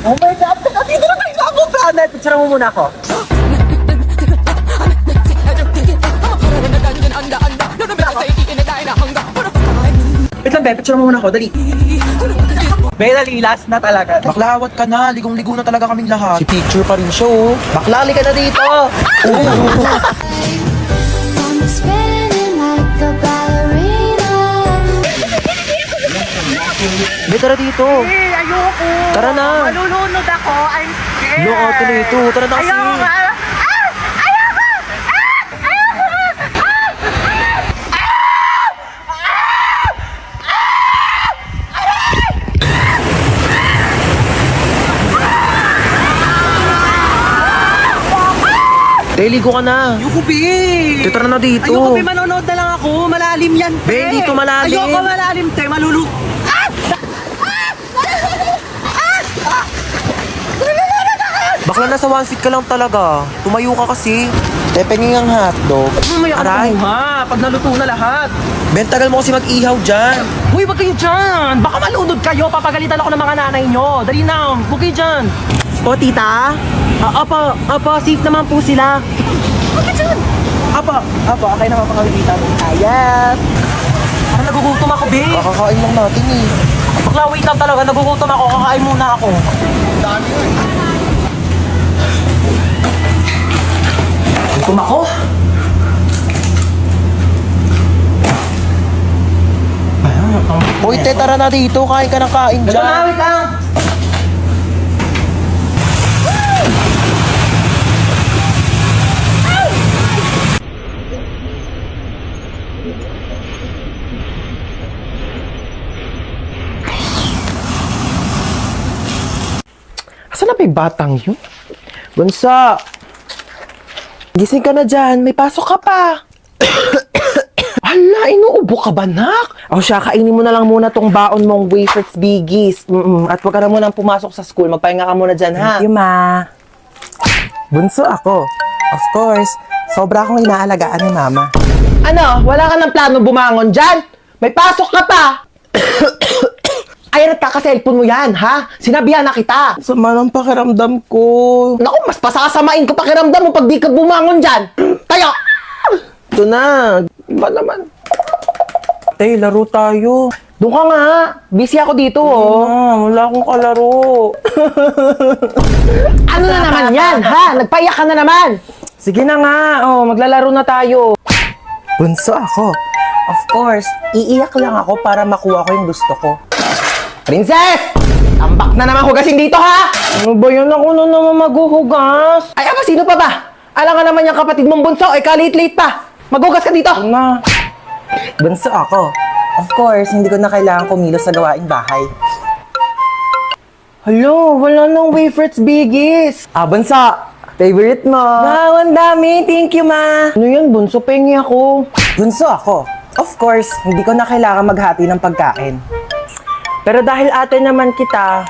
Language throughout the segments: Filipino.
Oh my God! Dito na tayo napunta! Picture mo muna ako. Wait lang, be. Picture mo muna ako. Dali. Be, dali. Last na talaga. Baklawat ka na, ligong-ligo na talaga kaming lahat. Si picture pa rin siya, oh. Baklali ka na dito! I'm spinning like a ballerina. Be, tara dito. Ayoko! Tara na. Malulunod ako. I'm scared! Yung ate na ito. Tara na kasi. Ayoko! Ligo ka na. Ayoko, be! Tara na dito. Ayoko, be! Manonood na lang ako. Malalim yan, Be, dito malalim. Ayoko malalim, te. Malulu... Bakla nasa one seat ka lang talaga. Tumayo ka kasi. Tepenging ang hotdog. Mamaya ka na Aray. kumuha. Pag naluto na lahat. Ben, tagal mo kasi mag-ihaw dyan. Uy, wag kayo dyan! Baka malunod kayo, papagalitan ako ng mga nanay nyo. Dali na, wag kayo dyan. O, tita? Opo, safe naman po sila. Wag kayo dyan! Opo, okay naman pa kami, tita. Ayas! Parang nagugutom ako, be. Kakakain lang natin eh. Bakla, wait lang talaga, nagugutom ako. Kakain muna ako. Dami yun. Gutom ako. Hoy, te, tara na dito. Kain ka ng kain Ito na, dyan. wait lang. Asan na ba yung batang yun? Bunso! Gising ka na dyan. May pasok ka pa. Hala, inuubo ka ba, nak? O siya, kainin mo na lang muna tong baon mong wafers biggies. At huwag ka na munang pumasok sa school. Magpahinga ka muna dyan, ha? Thank you, ma. Bunso ako. Of course, sobra akong inaalagaan ni mama. Ano? Wala ka ng plano bumangon dyan? May pasok ka pa! Ay, nagkaka-cellphone mo yan, ha? Sinabihan na kita. Sama ng pakiramdam ko. Naku, mas pasasamain ko pakiramdam mo pag di ka bumangon dyan. Tayo! Ito na. Iba naman. Tay, laro tayo. Doon ka nga. Busy ako dito, oh. Wala akong kalaro. Ano na naman yan, ha? Nagpaiyak ka na naman. Sige na nga. Oh, maglalaro na tayo. Bunso ako. Of course, iiyak lang ako para makuha ko yung gusto ko. Princess! Tambak na naman hugasin dito, ha? Ano ba yun? Ako na naman maghuhugas. Ay, ama, sino pa ba? Alam ka naman yung kapatid mong bunso, eh, ka-late-late pa. Maghugas ka dito. Na. Bunso ako. Of course, hindi ko na kailangan kumilos sa gawaing bahay. Hello, wala nang wafers biggies. Ah, bunso, favorite mo. Wow, ang dami. Thank you, ma. Ano yan, bunso? Pengi ako. Bunso ako. Of course, hindi ko na kailangan maghati ng pagkain. Pero dahil ate naman kita,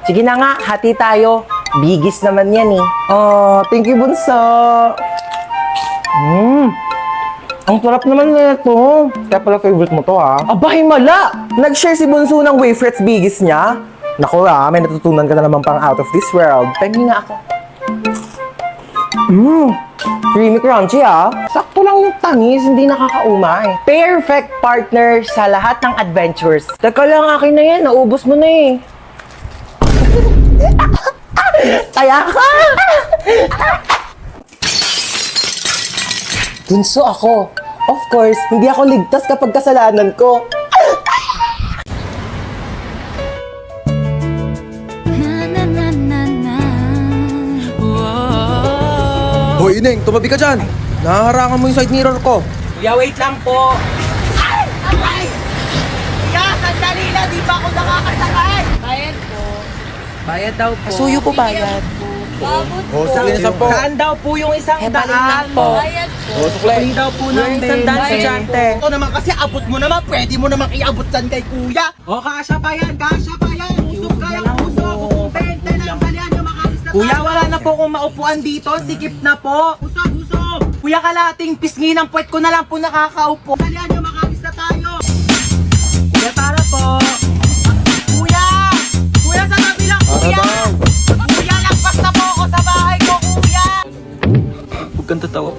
sige na nga, hati tayo. Bigis naman yan eh. Oh, thank you, Bunso. Ang sarap naman na ito. Kaya pala favorite mo to, ha? Aba, himala! Nag-share si Bunso ng wafers bigis niya. Naku, may natutunan ka na naman pang out of this world. Pengi nga ako. Creamy crunchy, ha? Sakto lang yung tamis, hindi nakakaumay. Perfect partner sa lahat ng adventures. Teka lang, akin na yan. Naubos mo na eh. Taya ka! Bunso ako. Of course, hindi ako ligtas kapag kasalanan ko. Na na na na na. Hoy, Ineng, tumabi ka dyan. Nahaharangan mo yung side mirror ko. Kuya, wait lang po. Ay! Kuya, sandali na. Di ba ako nakakasakay? Bayad po. Bayad daw po. Suyo po bayad. Oh, sige na po. Saan daw po yung isang Heparin daan? lang po. Bayad po. Oh, suklay. Bali daw po ng isang daan sa Jante. Ito naman kasi abot mo naman. Pwede mo naman iabot dyan kay kuya. O, kasya pa yan. Kasya pa yan. Usok kaya usok. Kung 20 na yung balian nyo, makalis na tayo. Kuya, wala na po kung maupuan dito. Sikip na po. Usok, usok. Kuya, kalating pisngi ng puwet ko na lang po nakakaupo. Balian nyo, makalis na tayo. Kuya, tara po. Kuya! Kuya, sa kabilang kuya!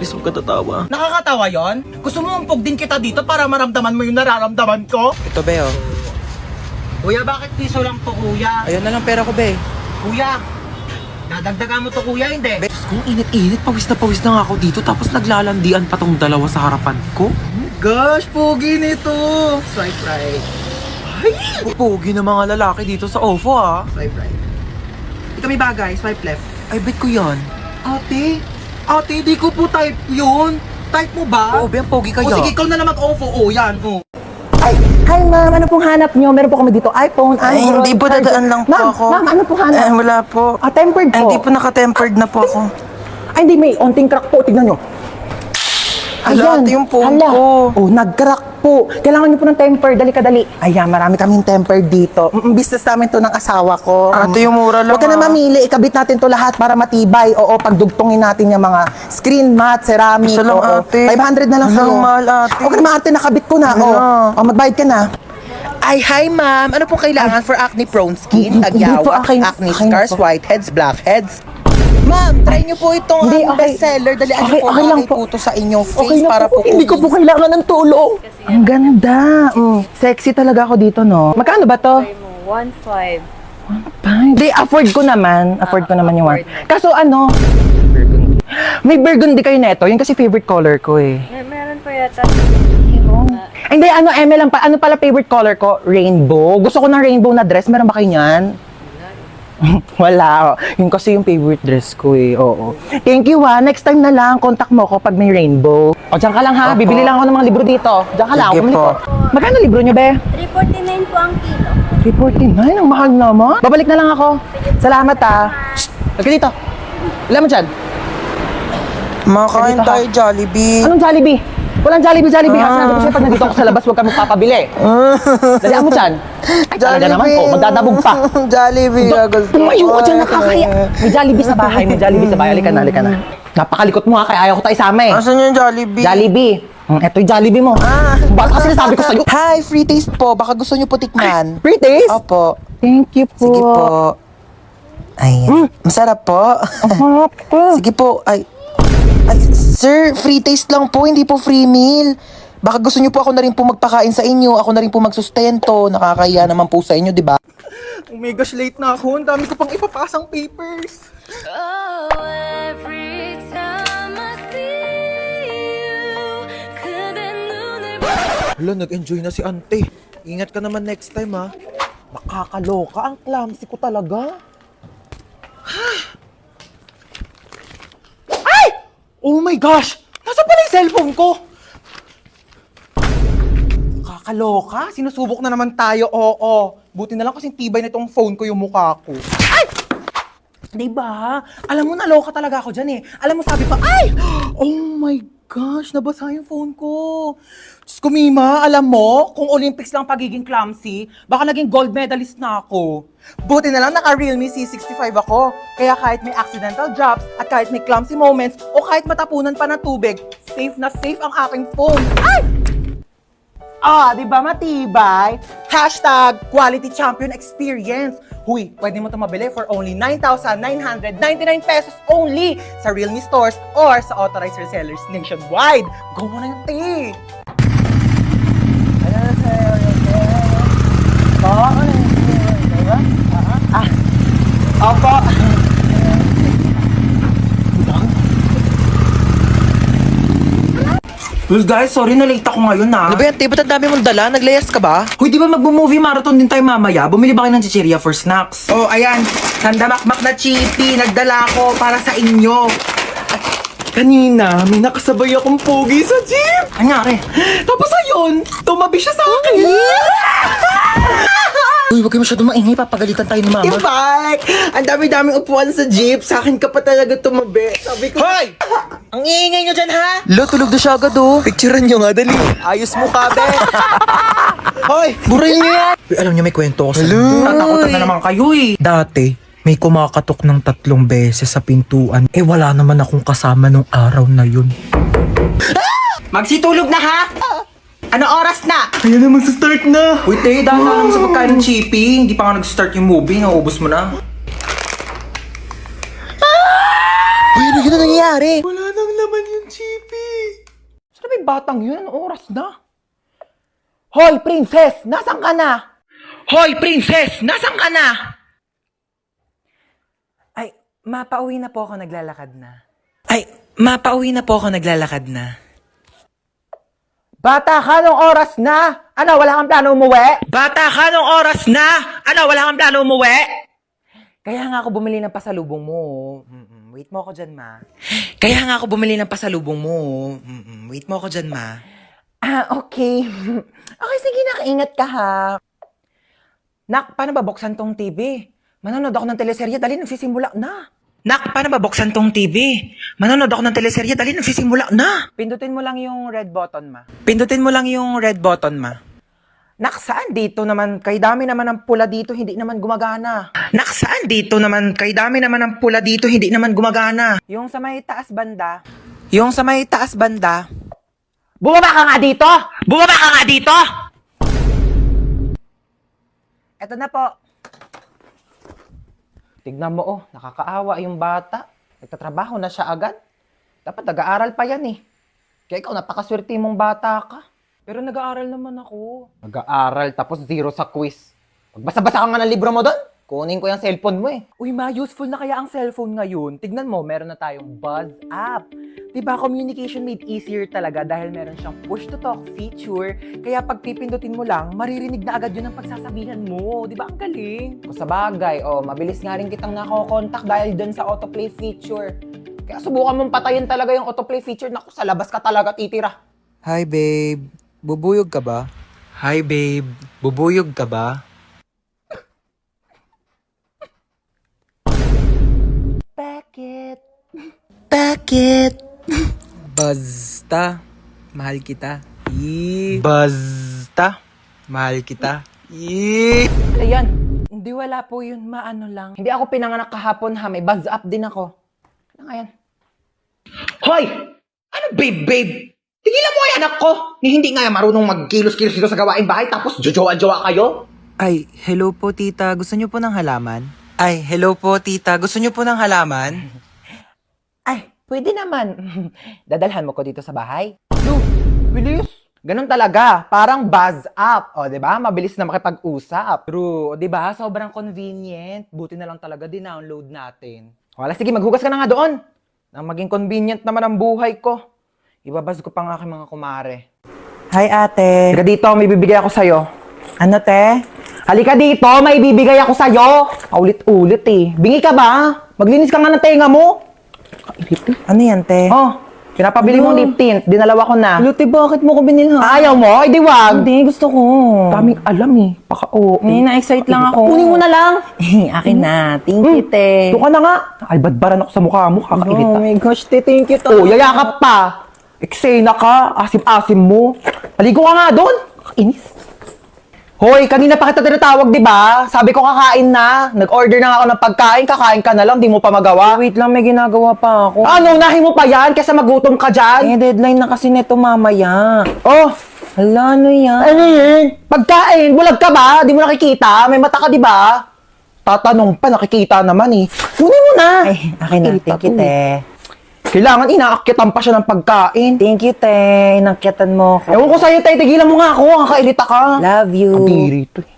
please huwag ka tatawa. Nakakatawa yon? Gusto mo umpog din kita dito para maramdaman mo yung nararamdaman ko? Ito, be, oh. Kuya, bakit piso lang to, kuya? Ayun na lang pera ko, be. Kuya, dadagdagan mo to, kuya, hindi? Kung init-init, pawis na nga ako dito tapos naglalandian pa tong dalawa sa harapan ko. Gosh, pogi nito! Swipe right. Pugi ng mga lalaki dito sa OFO ah. Swipe right. Ito may bagay, swipe left. Ay, bet ko yan. Ate, di ko po type yun. Type mo ba? Oo, Ben, pogi O kaya. sige, ikaw na lang mag-ofo. O, yan. O. Ay, hi ma'am, ano pong hanap nyo? Meron po kami dito iPhone, Ay, Android, hindi po, charger. dadaan lang po Ma'am, ako. Ma'am, ano pong hanap? Wala po. Tempered po. Hindi po naka-tempered na po ako. Ay, hindi, may onting crack po. Tignan nyo. Hala, ate, yung phone hala. ko. Oh, nag-crack po. Kailangan nyo po ng temper. Dali ka, dali. Ayan, marami kaming temper dito. Business namin to ng asawa ko. Ate, yung mura lang, Huwag ka na ah. mamili. Ikabit natin to lahat para matibay. Oo, pagdugtungin natin yung mga screen mat, ceramic. Isa lang, oo. ate. 500 na lang Ano, sa'yo. mahal, ate. Huwag ka na ate, nakabit ko na. Ano? Oh, magbayad ka na. Ay, hi ma'am. Ano pong kailangan for acne prone skin, Hindi po, tagyawak, akin- acne akin na scars, po. whiteheads, blackheads? Ma'am, try niyo po itong Hindi, ang okay. bestseller. Dalian Okay, niyo po okay lang okay po. po to sa inyong face Okay na para po Hindi ko po kailangan ng tulong. Ang ganda. Sexy talaga ako dito, no? Magkano ba to? 1.5. Hindi, afford ko naman. Afford ko naman yung one. Kaso ano? Burgundy. May burgundy kayo neto. Yun kasi favorite color ko eh. Meron po yata. Ay, hindi, ano, Eme lang pa. Ano pala favorite color ko? Rainbow. Gusto ko ng rainbow na dress. Meron ba kayo niyan? Wala. Oh. Yun kasi yung favorite dress ko eh. Oo. Thank you ha. Next time na lang, contact mo ako pag may rainbow. O, dyan ka lang ha. Bibili lang ako ng mga libro dito. Dyan ka lang. Sige Bumili po. ko. Magkano libro nyo, be? 349 po ang kilo. 349? Ang mahal naman. Babalik na lang ako. Salamat ha. Shh! Halika dito. Wala mo dyan. Makain Dito, ha? tayo, Jollibee. Anong Jollibee? Walang Jollibee. Sinabi ko sa'yo, pag nandito ako sa labas, huwag ka magpapabili. Dalihan mo dyan. Ay, talaga naman po. Magdadabog pa. Jollibee. Tumayo ka dyan, nakakaya. May Jollibee sa bahay. May Jollibee sa bahay. Halika na, halika na. Napakalikot mo ha, kaya ayaw ko tayo isama eh. Asan yung Jollibee? Jollibee. Eto yung Jollibee mo. Ba't kasi nasabi ko sa'yo? Hi, free taste po. Baka gusto niyo po tikman. Free taste? Opo. Thank you po. Sige po. Ay, masarap po. Harap ko. Sige po. Ay, sir, free taste lang po, hindi po free meal. Baka gusto niyo po ako na rin po magpakain sa inyo, ako na rin po magsustento. Nakakahiya naman po sa inyo, di ba? Oh my gosh, late na ako. Ang dami ko pang ipapasang papers. Oh, every time I see you, 그대 눈을 Hala, nag-enjoy na si ante. Ingat ka naman next time ha. Nakakaloka, ang clumsy ko talaga. Ay! Oh my gosh! Nasa pala yung cellphone ko? Kakaloka? Sinusubok na naman tayo, oo. Buti na lang kasing tibay na itong phone ko yung mukha ko. Ay! Diba? Alam mo, naloka talaga ako dyan eh. Alam mo, sabi pa, ay! Oh my gosh, nabasa yung phone ko. Diyos ko, Mima, alam mo, kung Olympics lang pagiging clumsy, baka naging gold medalist na ako. Buti na lang naka-Realme C65 ako. Kaya kahit may accidental drops, at kahit may clumsy moments, o kahit matapunan pa ng tubig, safe na safe ang aking phone. Ay! Di ba matibay? Hashtag quality champion experience. Huy, pwede mo ito mabili for only 9,999 pesos only sa Realme stores or sa authorized resellers nationwide. Go mo na yung tea! Opo. Well guys, sorry na late ako ngayon ha. Ano ba yan, te? Ba't ang dami mong dala? Naglayas ka ba? Hoy, di ba magbo-movie marathon din tayo mamaya? Bumili ba kayo ng chichirya for snacks? Oh, ayan. Sandamakmak na chippy. Nagdala ko para sa inyo. At kanina, may nakasabay akong pogi sa jeep. Anyari? Tapos ayun, tumabi siya sa akin. Uy, huwag kayo masyadong maingay, papagalitan tayo ni mama. Ibak! Ang dami-daming upuan sa jeep. Sa akin ka pa talaga tumabi. Sabi ko, Hoy! Ang iingay nyo dyan, ha? Lo, tulog na siya agad oh. Picturean nyo nga, dali. Ayos mo ka, be. Hoy! Burayin niyo yan. Uy, alam niyo may kwento ko sa inyo. Tatakotan na naman kayo eh. Dati, may kumakatok ng 3 beses sa pintuan. Eh wala naman akong kasama nung araw na yun. Magsitulog na, ha? Ano oras na? Ayan na, magsa-start na. Uy, te, dahil naman sa pagkain ng chippy. Hindi pa nga nag-start yung movie, naubos mo na. Uy, ano yun ang nangyayari? Wala nang laman yung chippy. ba yung batang yun? Anong oras na? Hoy, princess! Nasaan ka na? Hoy, princess! Nasaan ka na? Ay, mapauwi na po ako, naglalakad na. Ay, mapauwi na po ako, naglalakad na. Bata ka, anong oras na? Ano, wala kang plano umuwi? Bata ka, nung oras na? Ano, wala kang plano umuwi? Kaya nga ako bumili ng pasalubong mo. Wait mo ako dyan, ma. Kaya nga ako bumili ng pasalubong mo. Wait mo ako dyan, ma. Ah, okay. Okay, sige, nakaingat ka ha. Nak, paano ba buksan tong TV? Manonood ako ng teleserye, dali nagsisimula na. Nak, paano ba buksan tong TV? Manonood ako ng teleserye, dali nagsisimula na. Pindutin mo lang yung red button, ma. Pindutin mo lang yung red button, ma. Nak, saan dito naman? Kay dami naman ng pula dito, hindi naman gumagana. Nak, saan dito naman? Kay dami naman ng pula dito, hindi naman gumagana. Yung sa may taas banda. Yung sa may taas banda. Bumaba ka nga dito! Bumaba ka nga dito! Eto na po. Tignan mo, oh, nakakaawa yung bata. Nagtatrabaho na siya agad. Dapat nag-aaral pa yan eh. Kaya ikaw, napakaswerte mong bata ka. Pero nag-aaral naman ako. Nag-aaral, tapos 0 sa quiz. Magbasa-basa ka nga ng libro mo doon. Kunin ko yung cellphone mo eh. Uy ma, useful na kaya ang cellphone ngayon. Tignan mo, meron na tayong Buzz app. Diba, communication made easier talaga dahil meron siyang push-to-talk feature. Kaya pag pipindutin mo lang, maririnig na agad yun ang pagsasabihan mo. Diba, ang galing? O sa bagay, mabilis nga rin kitang nakokontak dahil dun sa autoplay feature. Kaya subukan mong patayin talaga yung autoplay feature. Naku, sa labas ka talaga titira. Hi, babe. Bubuyog ka ba? Hi, babe. Bubuyog ka ba? Bakit? Bakit? Basta. Mahal kita. Basta. Mahal kita. Ayan, hindi wala po yun, maano lang. Hindi ako pinanganak kahapon ha, may buzz up din ako. Ano nga yan? Hoy! Ano, babe? Tigilan mo yung anak ko! Ni hindi nga marunong magkilos-kilos dito sa gawain bahay tapos jojowa-jowa kayo? Ay, hello po tita. Gusto niyo po ng halaman? Ay, hello po tita. Gusto niyo po ng halaman? Ay, pwede naman. Dadalhan mo ko dito sa bahay. No, bilis. Ganun talaga, parang buzz up. O, di ba? Mabilis na makipag-usap. True, di ba? Sobrang convenient. Buti na lang talaga din-download natin. Wala, sige, maghugas ka na nga doon. Nang maging convenient naman ang buhay ko. Ibabaz ko pa nga aking mga kumare. Hi ate. Halika dito, may bibigay ako sa'yo. Ano te? Halika dito, may bibigay ako sa'yo. Paulit-ulit eh. Bingi ka ba? Maglinis ka nga ng tenga mo. Ano yan te? Oh, pinapabili mong lip tint. Dinalawa ko na. Luti, bakit mo ko binilhan? Ayaw mo? Ay, di wag. Hindi, gusto ko. Daming alam eh. Paka-oo. Na-excite lang ako. Kunin mo na lang. Akin na. Thank you, te. Doon ka na nga. Ay, badbaran ako sa mukha mo. Kakairita. Oh my gosh, te. Thank you, Oh, yayakap pa. Eksena ka. Asim-asim mo. Paligo ka nga doon. Inis. Hoy, kanina pa kita tinatawag, di ba? Sabi ko kakain na. Nag-order na nga ako ng pagkain. Kakain ka na lang. Di mo pa magawa. Wait lang, may ginagawa pa ako. Ano, unahin mo pa yan? Kesa magutom ka dyan. Deadline na kasi neto mamaya. Oh, Hala, ano yan? ano yun? Pagkain, bulag ka ba? Di mo nakikita? May mata ka, di ba? Tatanong pa, nakikita naman eh. Kunin mo na. Ay, akin na. Irita Thank you, to. te. Kailangan inaakyatan pa siya ng pagkain. Thank you, te. Inakyatan mo ko. Ewan ko sa'yo, tayo, tigilan mo nga ako. Kakailita ka. Love you. Ang diri to eh.